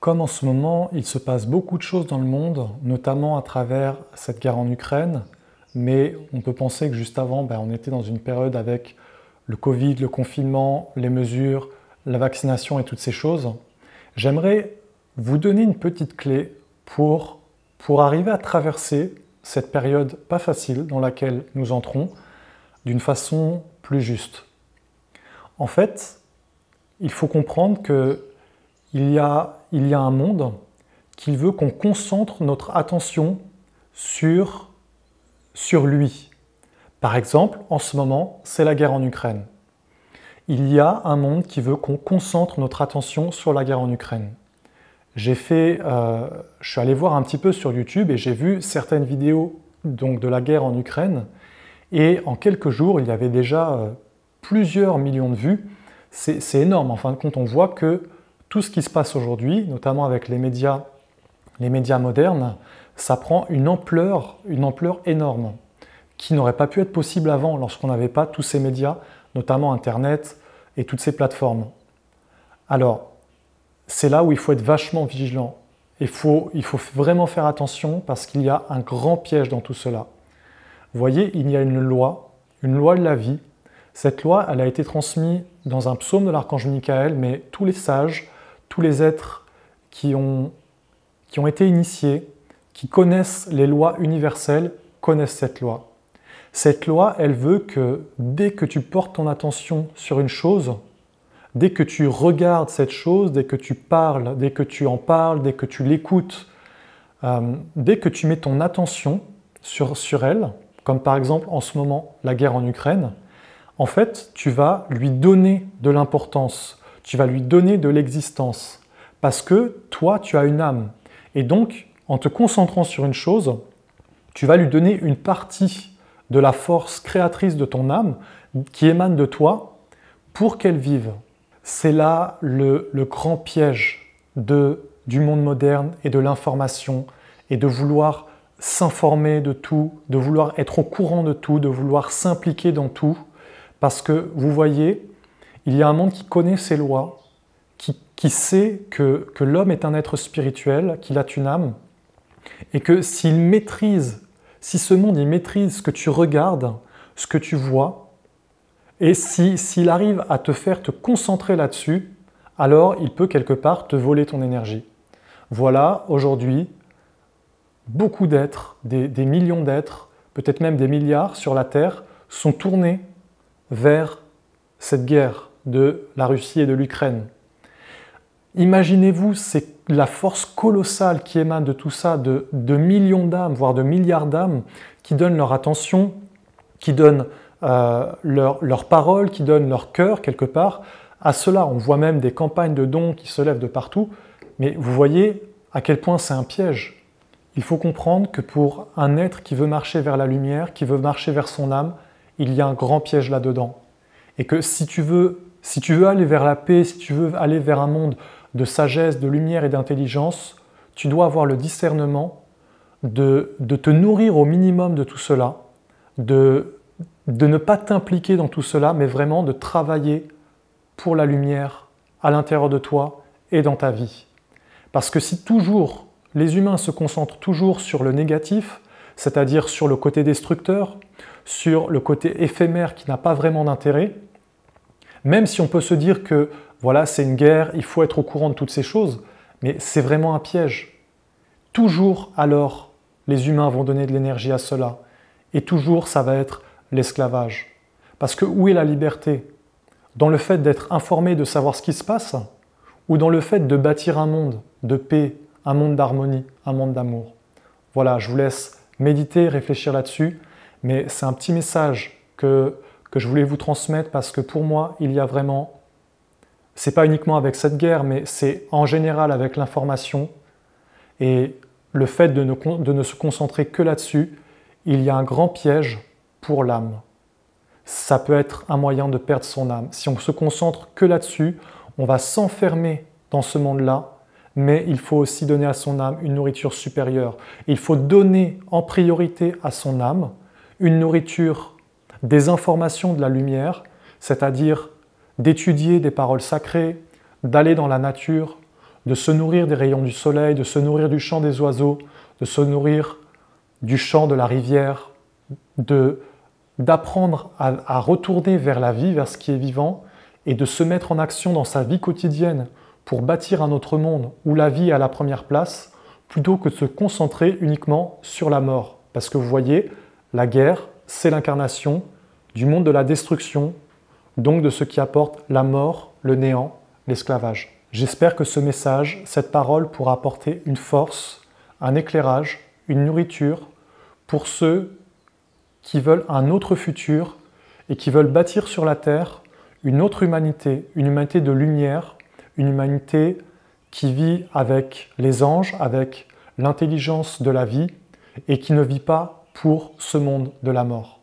Comme en ce moment, il se passe beaucoup de choses dans le monde, notamment à travers cette guerre en Ukraine, mais on peut penser que juste avant, on était dans une période avec le Covid, le confinement, les mesures, la vaccination et toutes ces choses. J'aimerais vous donner une petite clé pour arriver à traverser cette période pas facile dans laquelle nous entrons d'une façon plus juste. En fait, il faut comprendre que il y a un monde qui veut qu'on concentre notre attention sur lui. Par exemple, en ce moment, c'est la guerre en Ukraine. Il y a un monde qui veut qu'on concentre notre attention sur la guerre en Ukraine. Je suis allé voir un petit peu sur YouTube et j'ai vu certaines vidéos donc, de la guerre en Ukraine. Et en quelques jours, il y avait déjà plusieurs millions de vues. C'est énorme. En fin de compte, on voit que tout ce qui se passe aujourd'hui, notamment avec les médias modernes, ça prend une ampleur énorme, qui n'aurait pas pu être possible avant, lorsqu'on n'avait pas tous ces médias, notamment Internet et toutes ces plateformes. Alors, c'est là où il faut être vachement vigilant. Il faut vraiment faire attention parce qu'il y a un grand piège dans tout cela. Vous voyez, il y a une loi de la vie. Cette loi, elle a été transmise dans un psaume de l'archange Michael, mais tous les sages, tous les êtres qui ont été initiés, qui connaissent les lois universelles, connaissent cette loi. Cette loi, elle veut que dès que tu portes ton attention sur une chose, dès que tu regardes cette chose, dès que tu parles, dès que tu en parles, dès que tu l'écoutes, dès que tu mets ton attention sur elle, comme par exemple en ce moment la guerre en Ukraine, en fait, tu vas lui donner de l'importance, tu vas lui donner de l'existence, parce que toi, tu as une âme. Et donc, en te concentrant sur une chose, tu vas lui donner une partie de la force créatrice de ton âme qui émane de toi pour qu'elle vive. C'est là le grand piège du monde moderne et de l'information et de vouloir s'informer de tout, de vouloir être au courant de tout, de vouloir s'impliquer dans tout. Parce que, vous voyez, il y a un monde qui connaît ses lois, qui sait que l'homme est un être spirituel, qu'il a une âme, et que si ce monde il maîtrise ce que tu regardes, ce que tu vois, et s'il arrive à te faire te concentrer là-dessus, alors il peut quelque part te voler ton énergie. Voilà, aujourd'hui, beaucoup d'êtres, des millions d'êtres, peut-être même des milliards sur la Terre, sont tournés vers cette guerre de la Russie et de l'Ukraine. Imaginez-vous, c'est la force colossale qui émane de tout ça, de millions d'âmes, voire de milliards d'âmes, qui donnent leur attention, qui donnent leur parole, qui donnent leur cœur quelque part. À cela, on voit même des campagnes de dons qui se lèvent de partout. Mais vous voyez à quel point c'est un piège. Il faut comprendre que pour un être qui veut marcher vers la lumière, qui veut marcher vers son âme, il y a un grand piège là-dedans. Et que si tu veux aller vers la paix, si tu veux aller vers un monde de sagesse, de lumière et d'intelligence, tu dois avoir le discernement de te nourrir au minimum de tout cela, de ne pas t'impliquer dans tout cela, mais vraiment de travailler pour la lumière à l'intérieur de toi et dans ta vie. Parce que si toujours les humains se concentrent toujours sur le négatif, c'est-à-dire sur le côté destructeur, sur le côté éphémère qui n'a pas vraiment d'intérêt, même si on peut se dire que voilà, c'est une guerre, il faut être au courant de toutes ces choses, mais c'est vraiment un piège. Toujours alors, les humains vont donner de l'énergie à cela, et toujours ça va être l'esclavage. Parce que où est la liberté? Dans le fait d'être informé, de savoir ce qui se passe, ou dans le fait de bâtir un monde de paix, un monde d'harmonie, un monde d'amour? Voilà, je vous laisse méditer, réfléchir là-dessus, mais c'est un petit message que je voulais vous transmettre parce que pour moi, il y a vraiment, c'est pas uniquement avec cette guerre, mais c'est en général avec l'information et le fait de ne se concentrer que là-dessus, il y a un grand piège pour l'âme. Ça peut être un moyen de perdre son âme. Si on se concentre que là-dessus, on va s'enfermer dans ce monde-là, mais il faut aussi donner à son âme une nourriture supérieure. Il faut donner en priorité à son âme une nourriture des informations de la lumière, c'est-à-dire d'étudier des paroles sacrées, d'aller dans la nature, de se nourrir des rayons du soleil, de se nourrir du chant des oiseaux, de se nourrir du chant de la rivière, d'apprendre à retourner vers la vie, vers ce qui est vivant, et de se mettre en action dans sa vie quotidienne pour bâtir un autre monde où la vie est à la première place, plutôt que de se concentrer uniquement sur la mort. Parce que vous voyez, la guerre, c'est l'incarnation du monde de la destruction, donc de ce qui apporte la mort, le néant, l'esclavage. J'espère que ce message, cette parole pourra apporter une force, un éclairage, une nourriture pour ceux qui veulent un autre futur et qui veulent bâtir sur la terre une autre humanité, une humanité de lumière, une humanité qui vit avec les anges, avec l'intelligence de la vie et qui ne vit pas pour ce monde de la mort.